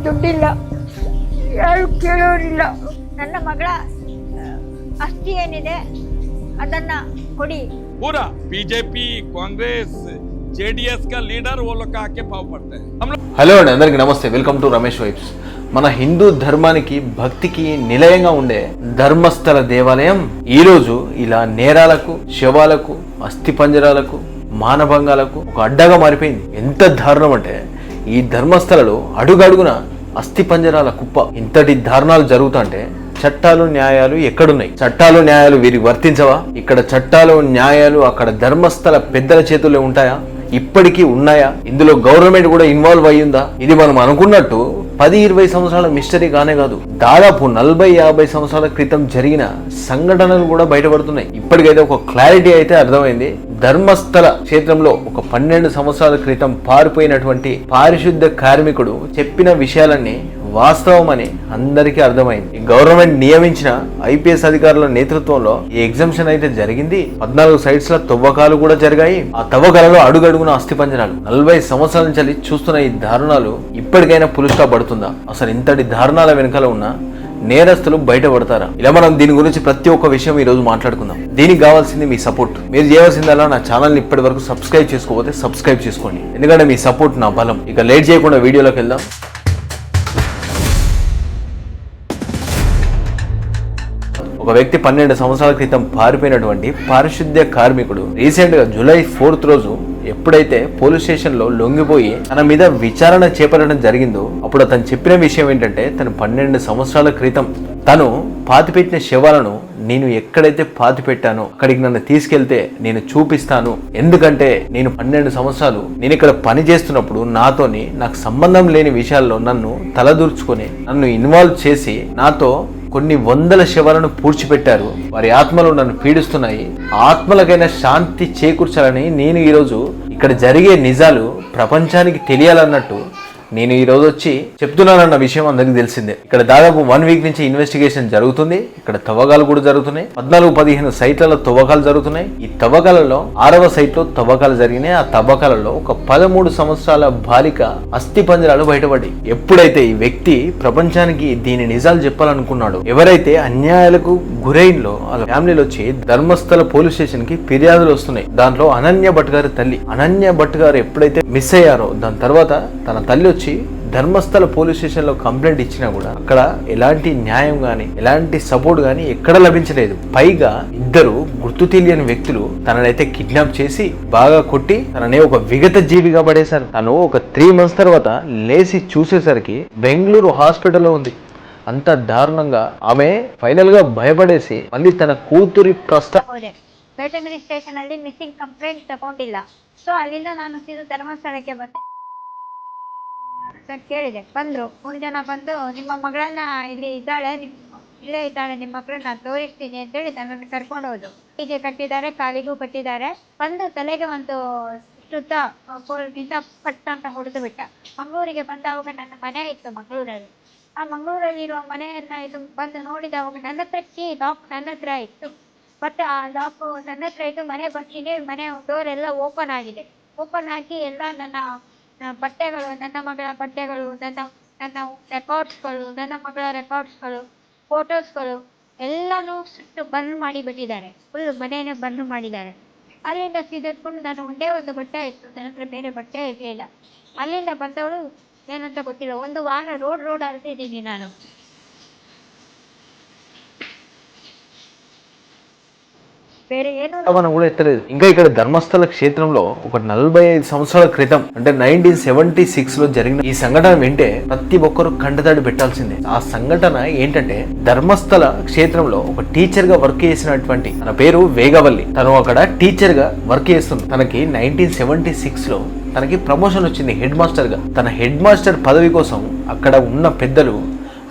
ದುಡ್ಡಿಲ್ಲ, ಯಾರು ಕೇಳೋರಿಲ್ಲ. ನನ್ನ ಮಗಳ ಆಸ್ತಿ ಏನಿದೆ ಅದನ್ನ ಕೊಡಿ. पूरा बीजेपी कांग्रेस जेडीएस का लीडर वो लोग का आके पाव पड़ते हैं हम लोग. హలో అండి, అందరికీ నమస్తే. Welcome to Ramesh vibes. మన హిందూ ధర్మానికి భక్తికి నిలయంగా ఉండే ధర్మస్థల దేవాలయం ఈరోజు ఇలా నేరాలకు, శవాలకు, అస్థిపంజరాలకు, మానభంగాలకు ఒక అడ్డగా మారిపోయింది. ఎంత దారుణం అంటే ఈ ధర్మస్థలలో అడుగడుగున అస్థిపంజరాల కుప్ప. ఇంతటి దారుణాలు జరుగుతుంటే చట్టాలు న్యాయాలు ఎక్కడున్నాయి? చట్టాలు న్యాయాలు వీరికి వర్తించవా? ఇక్కడ చట్టాలు న్యాయాలు అక్కడ ధర్మస్థల పెద్దల చేతుల్లో ఉంటాయా? ఇప్పటికీ ఉన్నాయా? ఇందులో గవర్నమెంట్ కూడా ఇన్వాల్వ్ అయ్యిందా? ఇది మనం అనుకున్నట్టు 10-20 సంవత్సరాల మిస్టరీ కానే కాదు. దాదాపు 40-50 సంవత్సరాల క్రితం జరిగిన సంఘటనలు కూడా బయటపడుతున్నాయి. ఇప్పటికైతే ఒక క్లారిటీ అయితే అర్థమైంది. ధర్మస్థల క్షేత్రంలో ఒక 12 సంవత్సరాల క్రితం పారిపోయినటువంటి పారిశుద్ధ కార్మికుడు చెప్పిన విషయాలన్నీ వాస్తవమని అందరికీ అర్థమైంది. ఈ గవర్నమెంట్ నియమించిన ఐపీఎస్ అధికారుల నేతృత్వంలో ఈ ఎగ్జామ్షన్ అయితే జరిగింది. 14 సైట్స్ లో తవ్వకాలు కూడా జరిగాయి. ఆ తవ్వకాలలో అడుగడుగున అస్థిపంజరాలు. 40 సంవత్సరాల నుంచి చూస్తున్న ఈ దారుణాలు ఇప్పటికైనా పులుస్టాప్ పడుతుందా? అసలు ఇంతటి దారుణాల వెనకాల ఉన్న నేరస్తులు బయటపడతారా? ఇలా మనం దీని గురించి ప్రతి ఒక్క విషయం ఈ రోజు మాట్లాడుకుందాం. దీనికి కావాల్సింది మీ సపోర్ట్. మీరు చేయవలసిందల్లా నా ఛానల్ని ఇప్పటి వరకు సబ్స్క్రైబ్ చేసుకోకపోతే సబ్స్క్రైబ్ చేసుకోండి. ఎందుకంటే మీ సపోర్ట్ నా బలం. ఇక లేట్ చేయకుండా వీడియోలోకి వెళ్దాం. ఒక వ్యక్తి 12 సంవత్సరాల క్రితం పారిపోయినటువంటి పారిశుద్ధ్య కార్మికుడు రీసెంట్ గా జూలై 4th రోజు ఎప్పుడైతే పోలీస్ స్టేషన్ లో లొంగిపోయి తన మీద విచారణ చేపట్టడం జరిగిందో అప్పుడు అతను చెప్పిన విషయం ఏంటంటే తను 12 సంవత్సరాల క్రితం తను పాతిపెట్టిన శవాలను నేను ఎక్కడైతే పాతిపెట్టానో అక్కడికి నన్ను తీసుకెళ్తే నేను చూపిస్తాను. ఎందుకంటే నేను 12 సంవత్సరాలు నేను ఇక్కడ పని చేస్తున్నప్పుడు నాకు సంబంధం లేని విషయాల్లో నన్ను తలదూర్చుకొని నన్ను ఇన్వాల్వ్ చేసి నాతో కొన్ని వందల శవాలను పూడ్చిపెట్టారు. వారి ఆత్మలు నన్ను పీడిస్తున్నాయి. ఆత్మలకైనా శాంతి చేకూర్చాలని నేను ఈరోజు ఇక్కడ జరిగే నిజాలు ప్రపంచానికి తెలియాలన్నట్టు నేను ఈ రోజు వచ్చి చెప్తున్నానన్న విషయం అందరికీ తెలిసిందే. ఇక్కడ దాదాపు 1 వీక్ నుంచి ఇన్వెస్టిగేషన్ జరుగుతుంది. ఇక్కడ తవ్వకాలు కూడా జరుగుతున్నాయి. 14-15 సైట్లలో తవ్వకాలు జరుగుతున్నాయి. ఈ తవ్వకాలలో 6వ సైట్ లో తవ్వకాలు జరిగినాయి. ఆ తవ్వకాలలో ఒక 13 సంవత్సరాల బాలిక అస్థి పంజరాలు బయటపడ్డాయి. ఎప్పుడైతే ఈ వ్యక్తి ప్రపంచానికి దీని నిజాలు చెప్పాలనుకున్నాడు, ఎవరైతే అన్యాయాలకు గురైన్లో వాళ్ళ ఫ్యామిలీలో వచ్చి ధర్మస్థల పోలీస్ స్టేషన్ కి ఫిర్యాదులు వస్తున్నాయి. దాంట్లో అనన్య భట్ గారి తల్లి అనన్య భట్ గారు ఎప్పుడైతే మిస్ అయ్యారో దాని తర్వాత తన తల్లి వచ్చి ధర్మస్థల పోలీస్ స్టేషన్ లో కంప్లైంట్ ఇచ్చినా కూడా అక్కడ ఎలాంటి న్యాయం గాని ఎలాంటి సపోర్ట్ గాని ఎక్కడ లభించలేదు. పైగా ఇద్దరు గుర్తు తెలియని వ్యక్తులు తననైతే కిడ్నాప్ చేసి బాగా కొట్టి తననే ఒక విగత జీవిగా పడేశారు. తను ఒక 3 months తర్వాత లేచి చూసేసరికి బెంగళూరు హాస్పిటల్లో ఉంది. అంత దారుణంగా ఆమె ఫైనల్ గా భయపడేసి మళ్ళీ తన కూతురి ಬೇಟಂಗಡಿ ಸ್ಟೇಷನ್ ಅಲ್ಲಿ ಮಿಸ್ಸಿಂಗ್ ಕಂಪ್ಲೇಂಟ್ ತಗೊಂಡಿಲ್ಲ. ಸೊ ಅಲ್ಲಿಂದ ನಾನು ಸೀದಾ ಧರ್ಮಸ್ಥಳಕ್ಕೆ ಬಂದೆ. ಕೇಳಿದೆ, ಬಂದ್ರು 3 ಜನ ಬಂದು ನಿಮ್ಮ ಮಗಳನ್ನ ಇಲ್ಲೇ ಇದ್ದಾಳೆ ನಿಮ್ಮ ಮಗಳನ್ನ ತೋರಿಸ್ತೀನಿ ಅಂತೇಳಿ ನನ್ನನ್ನು ಕರ್ಕೊಂಡು ಹೋದ್ರು. ಹೀಗೆ ಕಟ್ಟಿದ್ದಾರೆ, ಕಾಲಿಗೂ ಕಟ್ಟಿದ್ದಾರೆ. ಬಂದು ತಲೆಗೆ ಒಂದು ಸುತ್ತ ಪಟ್ಟ ಅಂತ ಹೊಡೆದು ಬಿಟ್ಟ. ಮಂಗಳೂರಿಗೆ ಬಂದಾಗ ನನ್ನ ಮನೆ ಇತ್ತು ಮಂಗಳೂರಲ್ಲಿ. ಆ ಮಂಗಳೂರಲ್ಲಿರುವ ಮನೆಯನ್ನ ಇದು ಬಂದು ನೋಡಿದವಾಗ ನನ್ನ ಹತ್ರ ಲಾಕ್ ನನ್ನ ಹತ್ರ ಇತ್ತು. ಮತ್ತೆ ಆ ಲಾಕ್ ನನ್ನ ಹತ್ರ ಇದ್ದು ಮನೆ ಬರ್ತೀನಿ, ಮನೆ ಡೋರ್ ಎಲ್ಲ ಓಪನ್ ಆಗಿದೆ. ಓಪನ್ ಆಗಿ ಎಲ್ಲ ನನ್ನ ಬಟ್ಟೆಗಳು, ನನ್ನ ಮಗಳ ಬಟ್ಟೆಗಳು, ನನ್ನ ರೆಕಾರ್ಡ್ಸ್ಗಳು, ನನ್ನ ಮಗಳ ರೆಕಾರ್ಡ್ಸ್ಗಳು, ಫೋಟೋಸ್ಗಳು ಎಲ್ಲನೂ ಸುಟ್ಟು ಬಂದ್ ಮಾಡಿಬಿಟ್ಟಿದ್ದಾರೆ. ಫುಲ್ ಮನೆಯನ್ನೇ ಬಂದ್ ಮಾಡಿದ್ದಾರೆ. ಅಲ್ಲಿಂದ ಸೀದೆತ್ಕೊಂಡು ನಾನು ಒಂದೇ ಒಂದು ಬಟ್ಟೆ ಇತ್ತು, ನನ್ನ ಹತ್ರ ಬೇರೆ ಬಟ್ಟೆ ಇರಲಿಲ್ಲ. ಅಲ್ಲಿಂದ ಬಂದವಳು ಏನಂತ ಗೊತ್ತಿಲ್ಲ. 1 ವಾರ ರೋಡ್ ಅರ್ತಿದ್ದೀನಿ ನಾನು. కూడా ఎత్తలేదు. ఇంకా ఇక్కడ ధర్మస్థల క్షేత్రంలో ఒక 45 సంవత్సరాల క్రితం అంటే 1976 లో జరిగిన ఈ సంఘటన వింటే ప్రతి ఒక్కరు కంటతడి పెట్టాల్సిందే. ఆ సంఘటన ఏంటంటే ధర్మస్థల క్షేత్రంలో ఒక టీచర్ గా వర్క్ చేసినటువంటి తన పేరు వేగవల్లి. తను అక్కడ టీచర్ గా వర్క్ చేస్తుంది. తనకి 1976 లో తనకి ప్రమోషన్ వచ్చింది హెడ్ మాస్టర్ గా. తన హెడ్ మాస్టర్ పదవి కోసం అక్కడ ఉన్న పెద్దలు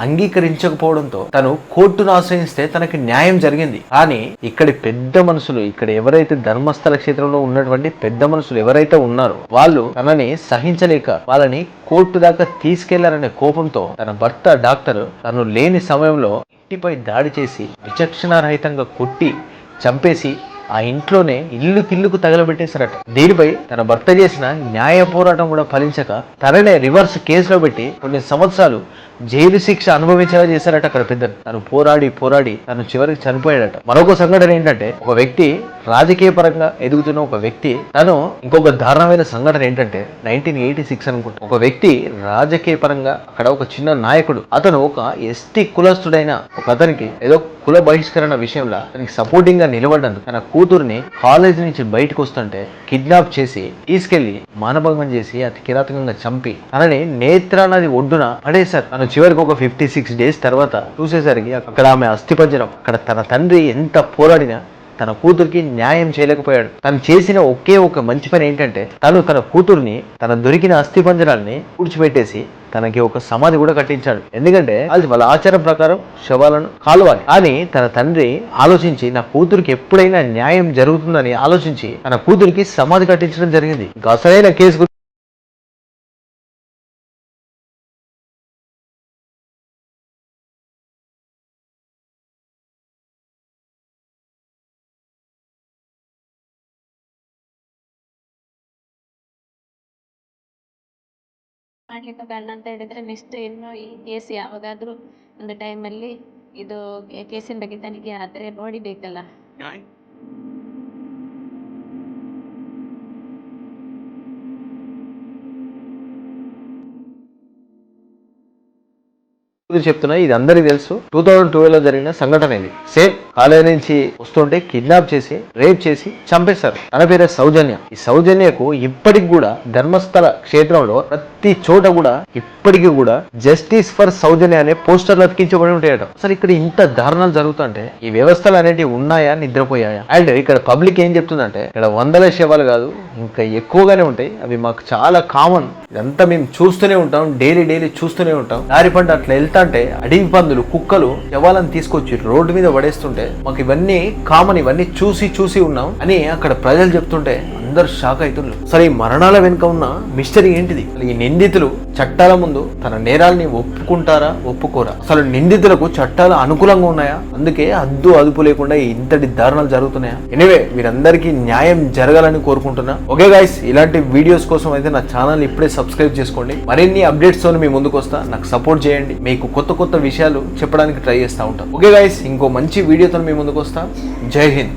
అంగీకరించకపోవడంతో తను కోర్టును ఆశ్రయిస్తే తనకి న్యాయం జరిగింది. కానీ ఇక్కడి పెద్ద మనుషులు, ఇక్కడ ఎవరైతే ధర్మస్థల క్షేత్రంలో ఉన్నటువంటి పెద్ద మనుషులు ఎవరైతే ఉన్నారో వాళ్ళు తనని సహించలేక వాళ్ళని కోర్టు దాకా తీసుకెళ్లారనే కోపంతో తన భర్త డాక్టర్ తను లేని సమయంలో ఇంటిపై దాడి చేసి విచక్షణారహితంగా కొట్టి చంపేసి ఆ ఇంట్లోనే ఇల్లుకు తగలబెట్టేశారట. దీనిపై తన భర్త చేసిన న్యాయ పోరాటం కూడా ఫలించక తననే రివర్స్ కేసులో పెట్టి కొన్ని సంవత్సరాలు జైలు శిక్ష అనుభవించేలా చేశారట అక్కడ పెద్దలు. తను పోరాడి తను చివరికి చనిపోయాడట. మరొక సంఘటన ఏంటంటే, ఒక వ్యక్తి రాజకీయ పరంగా ఎదుగుతున్న ఒక వ్యక్తి తను ఇంకొక దారుణమైన సంఘటన ఏంటంటే 1986 అనుకుంటా. ఒక వ్యక్తి రాజకీయ పరంగా అక్కడ ఒక చిన్న నాయకుడు, అతను ఒక ఎస్టీ కులస్తుడైన ఒక అతనికి ఏదో కుల బహిష్కరణ విషయంలో తనకి సపోర్టింగ్ గా నిలబడ్డందుకు తన కూతుర్ని కాలేజ్ నుంచి బయటకు వస్తుంటే కిడ్నాప్ చేసి తీసుకెళ్లి మానభంగం చేసి అతి కిరాతకంగా చంపి తనని నేత్రా నది ఒడ్డున పడేశారు. తను చివరికి ఒక 56 days తర్వాత చూసేసరికి అక్కడ ఆమె అస్థిపంజరం. అక్కడ తన తండ్రి ఎంత పోరాడినా తన కూతురికి న్యాయం చేయలేకపోయాడు. తను చేసిన ఒకే ఒక మంచి పని ఏంటంటే, తన కూతుర్ని తన దొరికిన అస్థిపంజరాల్ని పూడ్చిపెట్టేసి తనకి ఒక సమాధి కూడా కట్టించాడు. ఎందుకంటే అది వాళ్ళ ఆచారం ప్రకారం శవాలను కాలువాలి. కానీ తన తండ్రి ఆలోచించి నా కూతురికి ఎప్పుడైనా న్యాయం జరుగుతుందని ఆలోచించి తన కూతురికి సమాధి కట్టించడం జరిగింది. అసలైన కేసు ಮಾಡ್ಲಿಕ್ಕೆ ಬೇಡ ಅಂತ ಹೇಳಿದ್ರೆ ನೆಕ್ಸ್ಟ್ ಇನ್ನು ಈ ಕೇಸ್ ಯಾವಾಗಾದ್ರೂ ಒಂದು ಟೈಮಲ್ಲಿ ಇದು ಕೇಸಿನ ಬಗ್ಗೆ ತನಿಖೆ ಆದರೆ ನೋಡಿಬೇಕಲ್ಲ. చెప్తున్నా, ఇది అందరికీ తెలుసు. 2012లో జరిగిన సంఘటన ఇది. సేమ్ కాలేజీ నుంచి వస్తుంటే కిడ్నాప్ చేసి రేప్ చేసి చంపేశారు. తన పేరే సౌజన్య. ఈ సౌజన్యకు ఇప్పటికి కూడా ధర్మస్థల క్షేత్రంలో ప్రతి చోట కూడా ఇప్పటికీ కూడా జస్టిస్ ఫర్ సౌజన్య అనే పోస్టర్లు అతికించబడి ఉంటాయట. అసలు ఇక్కడ ఇంత దారుణాలు జరుగుతుంటే ఈ వ్యవస్థలు అనేటివి ఉన్నాయా, నిద్రపోయాయా? అండ్ ఇక్కడ పబ్లిక్ ఏం చెప్తుందంటే, ఇక్కడ వందల శవాలు కాదు ఇంకా ఎక్కువగానే ఉంటాయి, అవి మాకు చాలా కామన్, ఇదంతా మేము చూస్తూనే ఉంటాం, డైలీ చూస్తూనే ఉంటాం. దారి పంట అట్లా వెళ్తా అంటే అడవి పందులు కుక్కలు శవాలను తీసుకొచ్చి రోడ్డు మీద పడేస్తుంటే మాకు ఇవన్నీ కామన్, ఇవన్నీ చూసి ఉన్నాం అని అక్కడ ప్రజలు చెప్తుంటే అందరు షాక్ అవుతున్నారు. అసలు ఈ మరణాల వెనుక ఉన్న మిస్టరీ ఏంటిది? ఈ నిందితులు చట్టాల ముందు తన నేరాల్ని ఒప్పుకుంటారా, ఒప్పుకోరా? అసలు నిందితులకు చట్టాలు అనుకూలంగా ఉన్నాయా? అందుకే అదుపు లేకుండా ఇంతటి దారుణాలు జరుగుతున్నాయా? ఎనీవే, వీరందరికీ న్యాయం జరగాలని కోరుకుంటున్నా. ఓకే గైస్, ఇలాంటి వీడియోస్ కోసం అయితే నా ఛానల్ ఇప్పుడే సబ్స్క్రైబ్ చేసుకోండి. మరిన్ని అప్డేట్స్ తో మీ ముందుకు వస్తా. నాకు సపోర్ట్ చేయండి. మీకు కొత్త విషయాలు చెప్పడానికి ట్రై చేస్తూ ఉంటాను. ఓకే గైస్, ఇంకో మంచి వీడియోతో మీ ముందుకు వస్తా. జై హింద్.